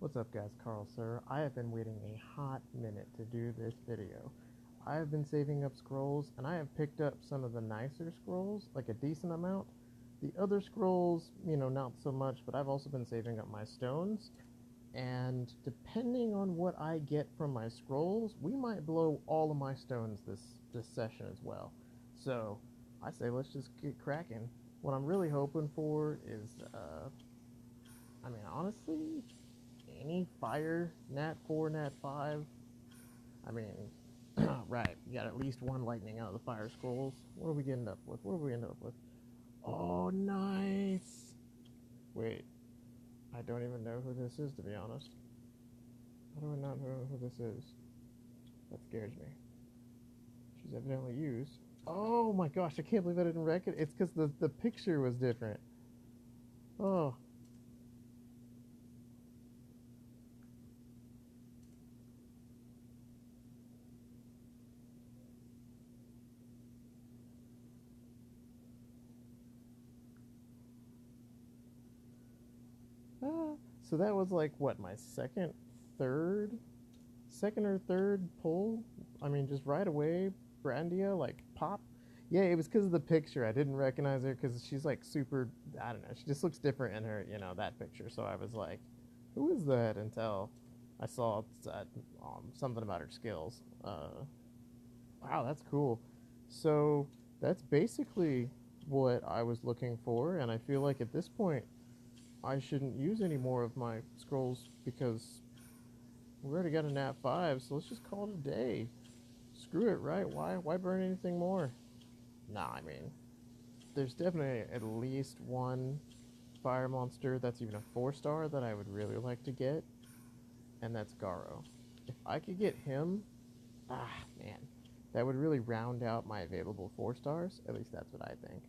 What's up guys, Carl sir. I have been waiting a hot minute to do this video. I have been saving up scrolls and I have picked up some of the nicer scrolls, like a decent amount. The other scrolls, not so much, but I've also been saving up my stones. And depending on what I get from my scrolls, we might blow all of my stones this session as well. So I say let's just get cracking. What I'm really hoping for is, honestly, any fire, nat 4, nat 5. I mean, right, you got at least one lightning out of the fire scrolls. What are we getting up with? What are we end up with? Oh, nice. Wait, I don't even know who this is, to be honest. How do I not know who this is? That scares me. She's evidently used. Oh my gosh, I can't believe I didn't wreck it. It's because the picture was different. Oh, ah. So that was like, what, my second or third pull. I mean, just right away, Brandia, like, pop. Yeah, it was because of the picture. I didn't recognize her because she's like super, I don't know, she just looks different in her, that picture. So I was like, who is that? Until I saw something about her skills. Wow, that's cool. So that's basically what I was looking for. And I feel like at this point, I shouldn't use any more of my scrolls because we already got a nat 5, so let's just call it a day. Screw it, right? Why burn anything more? Nah, I mean, there's definitely at least one fire monster that's even a 4-star that I would really like to get, and that's Garo. If I could get him, man, that would really round out my available 4-stars. At least that's what I think.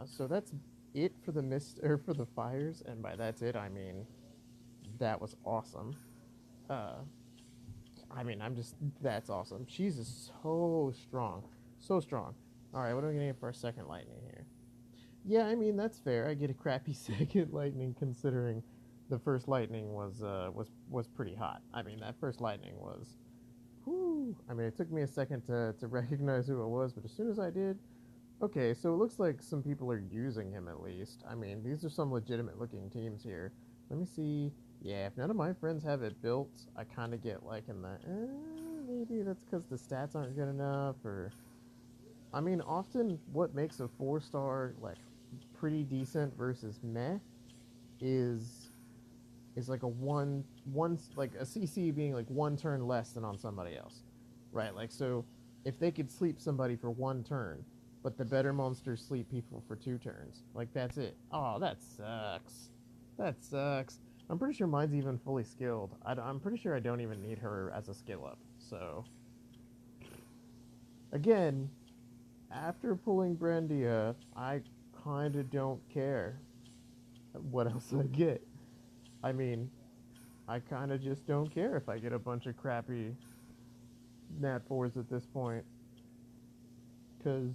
So that's it for the mist or for the fires, and by that's it I mean that was awesome. Uh, that's awesome. She's just so strong. So strong. Alright, what are we gonna get for our second lightning here? Yeah, I mean, that's fair. I get a crappy second lightning considering the first lightning was pretty hot. I mean, that first lightning was, whoo. I mean, it took me a second to recognize who it was, but as soon as I did, okay, so it looks like some people are using him at least. I mean, these are some legitimate looking teams here. Let me see. Yeah, if none of my friends have it built, I kind of get like in the, maybe that's because the stats aren't good enough, or, I mean, often what makes a 4-star, like, pretty decent versus meh is like a like a CC being like one turn less than on somebody else, right? Like, so if they could sleep somebody for one turn, but the better monsters sleep people for 2 turns, like that's it. Oh, that sucks. That sucks. I'm pretty sure mine's even fully skilled. I'm pretty sure I don't even need her as a skill up. So again, after pulling Brandia, I kind of don't care what else I get. I mean, I kind of just don't care if I get a bunch of crappy nat 4s at this point, because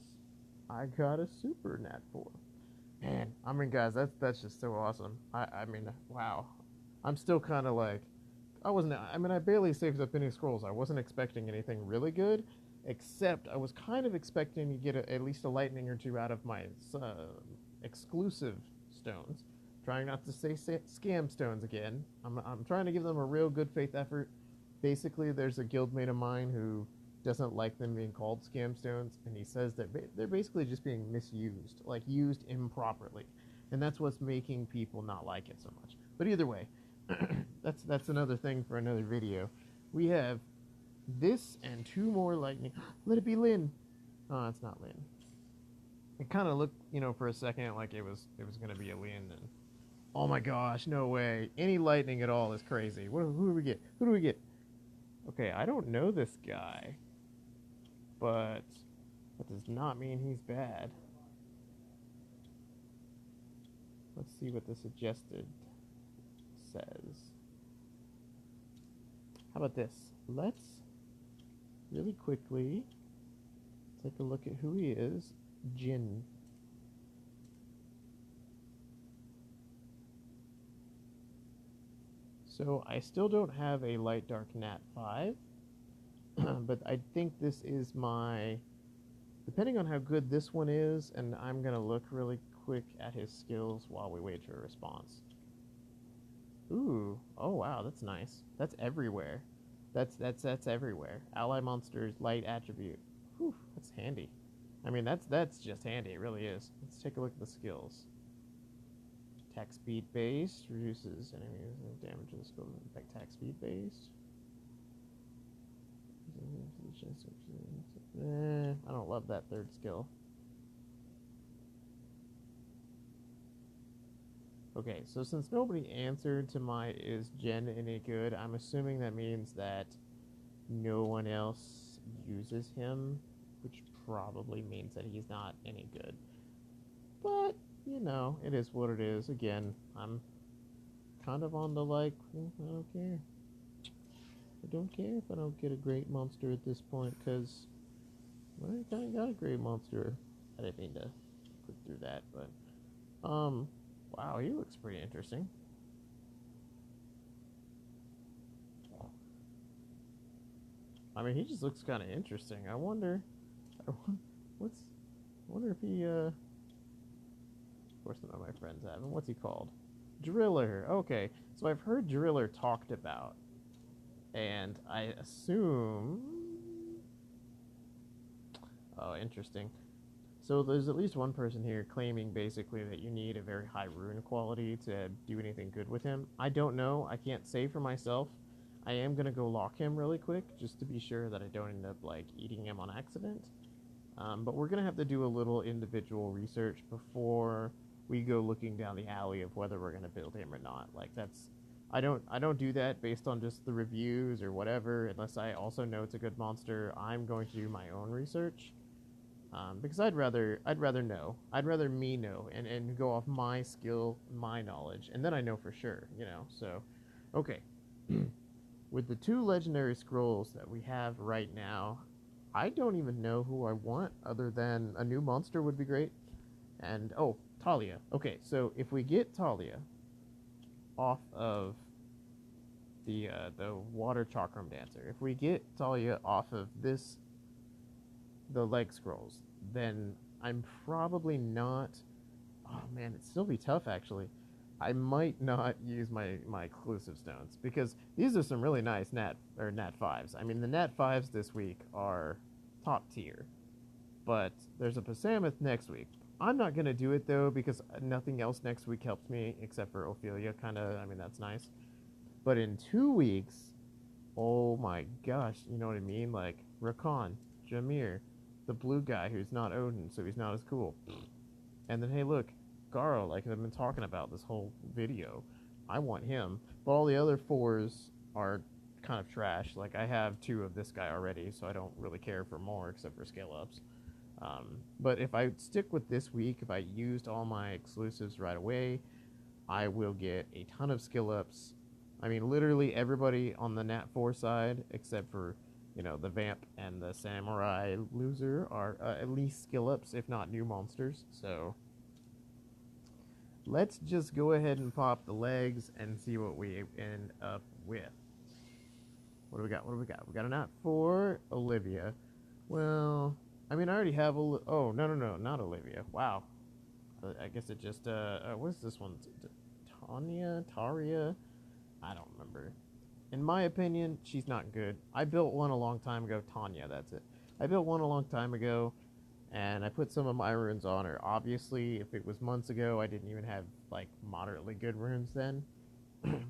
I got a super nat 4. Man, I mean, guys, that's just so awesome. I mean, wow. I'm still kind of like, I mean, I barely saved up any scrolls. I wasn't expecting anything really good, except I was kind of expecting to get at least a lightning or two out of my exclusive stones. Trying not to say scam stones again. I'm trying to give them a real good faith effort. Basically, there's a guildmate of mine who doesn't like them being called scam stones, and he says that they're basically just being misused, like used improperly, and that's what's making people not like it so much. But either way, that's another thing for another video. We have this and 2 more lightning. Let it be Lynn. Oh, it's not Lynn. It kind of looked, for a second like it was gonna be a Lynn, and oh my gosh, no way. Any lightning at all is crazy. Who do we get? Who do we get? Okay, I don't know this guy, but that does not mean he's bad. Let's see what the suggested says. How about this? Let's really quickly take a look at who he is. Jin. So I still don't have a light dark nat 5, but I think this is my, depending on how good this one is, and I'm going to look really quick at his skills while we wait for a response. Ooh, oh wow, that's nice. That's everywhere. That's everywhere. Ally monsters, light attribute. Whew, that's handy. I mean, that's just handy. It really is. Let's take a look at the skills. Attack speed based reduces enemies damage to the skill. Attack speed based. I don't love that third skill. Okay, so since nobody answered to my is Jen any good, I'm assuming that means that no one else uses him, which probably means that he's not any good. But, you know, it is what it is. Again, I'm kind of on the like, I don't care. I don't care if I don't get a great monster at this point, because I kind of got a great monster. I didn't mean to click through that, but, wow, he looks pretty interesting. I mean, he just looks kind of interesting. I wonder if he, of course none of my friends have him. What's he called? Driller. Okay, so I've heard Driller talked about, and I assume, oh, interesting. So there's at least one person here claiming basically that you need a very high rune quality to do anything good with him. I don't know. I can't say for myself. I am going to go lock him really quick just to be sure that I don't end up like eating him on accident. But we're going to have to do a little individual research before we go looking down the alley of whether we're going to build him or not. Like that's I don't do that based on just the reviews or whatever unless I also know it's a good monster. I'm going to do my own research. Because I'd rather know. I'd rather me know and go off my skill, my knowledge, and then I know for sure, you know. So, okay. With the 2 legendary scrolls that we have right now, I don't even know who I want other than a new monster would be great. And oh, Talia. Okay, so if we get Talia off of the water chakram dancer, if we get Talia off of the leg scrolls, then I'm probably not. Oh man, it'd still be tough actually. I might not use my exclusive stones because these are some really nice nat 5s. I mean, the nat 5s this week are top tier, but there's a Pasamith next week. I'm not gonna do it though because nothing else next week helps me except for Ophelia. Kind of, I mean, that's nice. But in 2 weeks, oh my gosh, you know what I mean? Like Rakan, Jameer, the blue guy who's not Odin, so he's not as cool. And then, hey, look, Garo, like I've been talking about this whole video. I want him. But all the other 4s are kind of trash. Like, I have 2 of this guy already, so I don't really care for more except for scale ups. But if I stick with this week, if I used all my exclusives right away, I will get a ton of skill ups. I mean, literally everybody on the Nat 4 side, except for you know, the Vamp and the Samurai loser are at least skill ups, if not new monsters. So let's just go ahead and pop the legs and see what we end up with. What do we got? What do we got? We got a Nat 4, Olivia. Well, I mean, I already have oh, no, not Olivia. Wow. I guess it just, what's this one? Taria? I don't remember. In my opinion, she's not good. I built one a long time ago. Tanya, that's it. I built one a long time ago, and I put some of my runes on her. Obviously, if it was months ago, I didn't even have, like, moderately good runes then.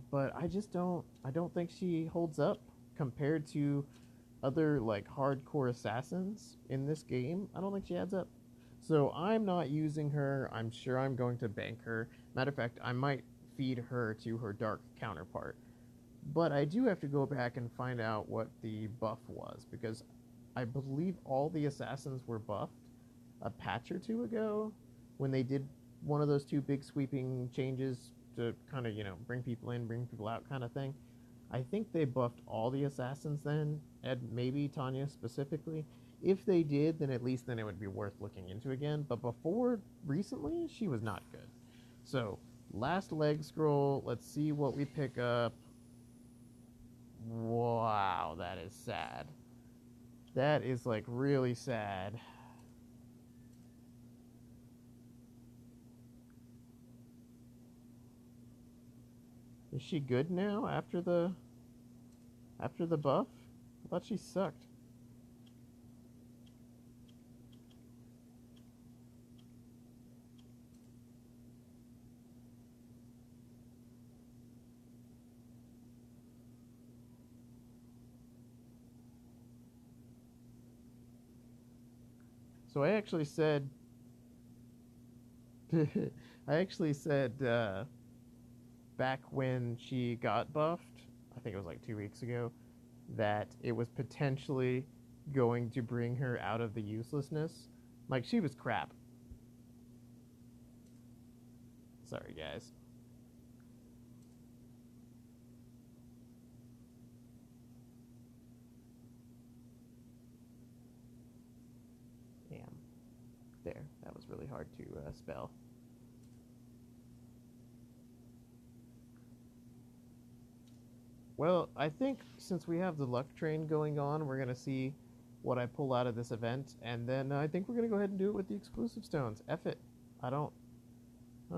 But I don't think she holds up compared to other, like, hardcore assassins in this game. I don't think she adds up. So I'm not using her. I'm sure I'm going to bank her. Matter of fact, I might feed her to her dark counterpart. But I do have to go back and find out what the buff was, because I believe all the assassins were buffed a patch or 2 ago when they did one of those 2 big sweeping changes to kind of, you know, bring people in, bring people out kind of thing. I think they buffed all the assassins then, and maybe Tanya specifically. If they did, then at least then it would be worth looking into again. But before, recently, she was not good. So, last leg scroll, let's see what we pick up. Wow, that is sad. That is, like, really sad. Is she good now after the buff? I thought she sucked. So I actually said I actually said back when she got buffed, I think it was like 2 weeks ago, that it was potentially going to bring her out of the uselessness. Like, she was crap. Sorry, guys. Damn. There. That was really hard to spell. Well, I think since we have the luck train going on, we're going to see what I pull out of this event, and then I think we're going to go ahead and do it with the exclusive stones. F it. I don't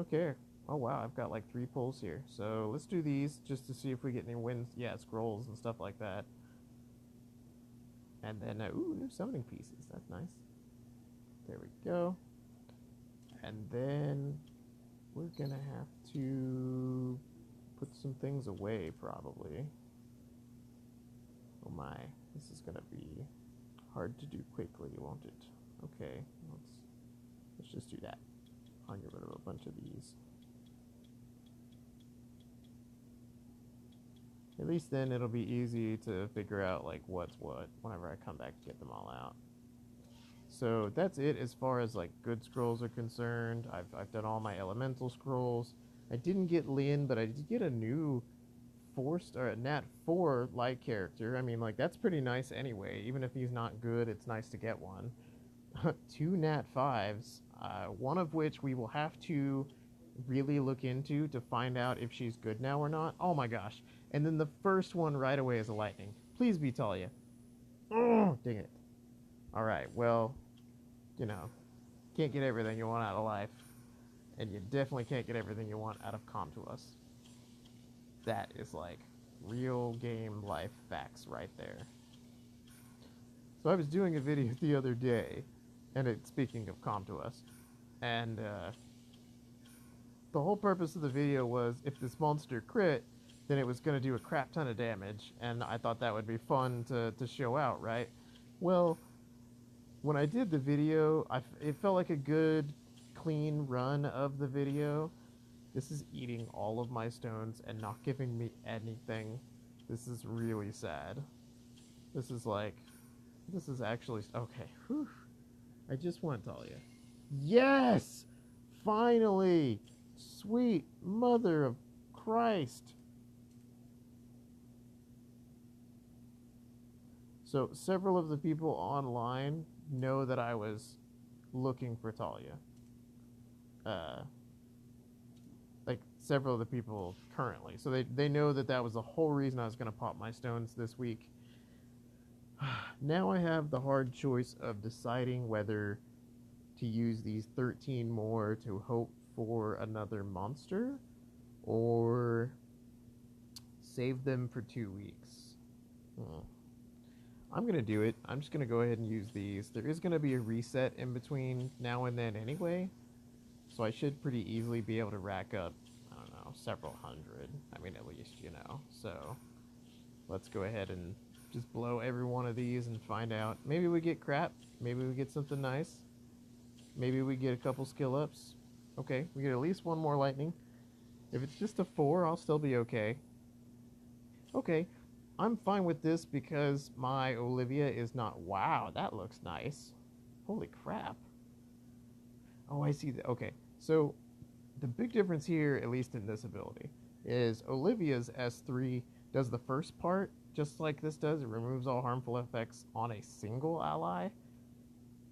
care. Oh wow, I've got like 3 pulls here. So let's do these just to see if we get any wins. Yeah, scrolls and stuff like that. And then, ooh, new summoning pieces. That's nice. There we go. And then we're going to have to put some things away, probably. Oh my, this is going to be hard to do quickly, won't it? Okay, let's just do that. I'll get rid of a bunch of these. At least then it'll be easy to figure out like what's what whenever I come back to get them all out. So that's it as far as like good scrolls are concerned. I've done all my elemental scrolls. I didn't get Lin, but I did get a new Nat 4 light character. I mean, like, that's pretty nice anyway. Even if he's not good, it's nice to get one. 2 Nat 5s, one of which we will have to really look into to find out if she's good now or not. Oh my gosh. And then the first one right away is a lightning. Please be Talia. Oh, dang it. Alright, well, you know, can't get everything you want out of life. And you definitely can't get everything you want out of Com2Us. That is like real game life facts right there. So I was doing a video the other day, and speaking of Com2Us, and the whole purpose of the video was if this monster crit, then it was going to do a crap ton of damage, and I thought that would be fun to show out, right? Well, when I did the video, it felt like a good, clean run of the video. This is eating all of my stones and not giving me anything. This is really sad. This is actually, okay. Whew. I just want Talia. Yes! Finally! Sweet mother of Christ. So several of the people online know that I was looking for Talia. Like several of the people currently. So they know that that was the whole reason I was going to pop my stones this week. Now I have the hard choice of deciding whether to use these 13 more to hope for another monster or save them for 2 weeks. I'm going to do it. I'm just going to go ahead and use these. There is going to be a reset in between now and then anyway. So I should pretty easily be able to rack up, I don't know, several hundred. I mean, at least, you know. So let's go ahead and just blow every one of these and find out. Maybe we get crap. Maybe we get something nice. Maybe we get a couple skill ups. Okay, we get at least one more lightning. If it's just a 4, I'll still be okay. Okay, I'm fine with this because my Olivia is not... Wow, that looks nice. Holy crap. Oh, I see. Okay, so the big difference here, at least in this ability, is Olivia's S3 does the first part just like this does. It removes all harmful effects on a single ally,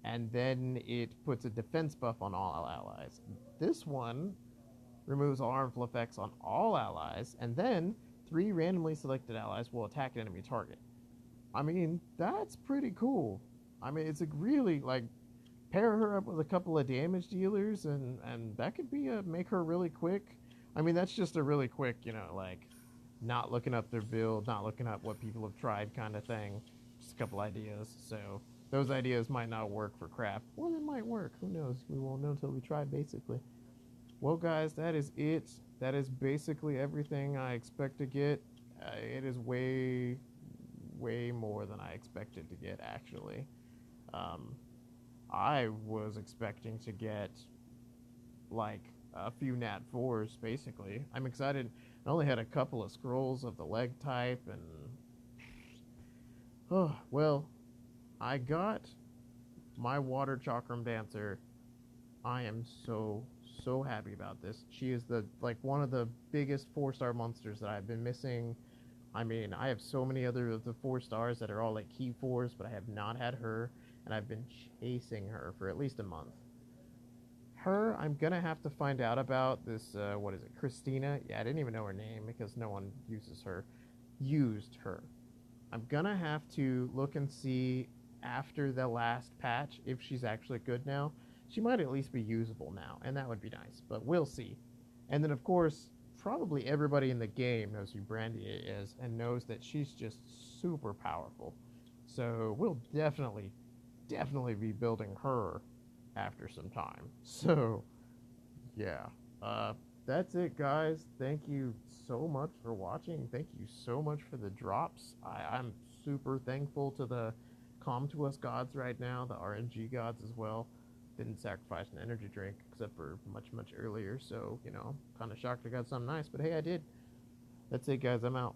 and then it puts a defense buff on all allies. This one removes all harmful effects on all allies, and then 3 randomly selected allies will attack an enemy target. I mean, that's pretty cool. I mean, it's a really, like, pair her up with a couple of damage dealers, and that could be a make her really quick. I mean, that's just a really quick, like, not looking up their build, not looking up what people have tried kind of thing. Just a couple ideas. So those ideas might not work for craft, or they might work. Who knows? We won't know until we try, basically. Well, guys, that is it. That is basically everything I expect to get. It is way, way more than I expected to get, actually. Um, I was expecting to get like a few Nat 4s, basically. I'm excited. I only had a couple of scrolls of the leg type, and oh, well, I got my water chakram dancer. I am so happy about this. She is the like one of the biggest 4-star monsters that I've been missing. I mean, I have so many other of the 4 stars that are all like key 4s, but I have not had her, and I've been chasing her for at least a month. Her, I'm gonna have to find out about this. What is it, Christina? Yeah, I didn't even know her name because no one uses her. Used her. I'm gonna have to look and see after the last patch if she's actually good now. She might at least be usable now, and that would be nice, but we'll see. And then, of course, probably everybody in the game knows who Brandy is and knows that she's just super powerful. So we'll definitely be building her after some time. So, yeah. Uh, that's it, guys. Thank you so much for watching. Thank you so much for the drops. I'm super thankful to the Come to Us gods right now, the RNG gods as well. Didn't sacrifice an energy drink except for much earlier, so, kind of shocked I got something nice, but hey, I did. That's it, guys. I'm out.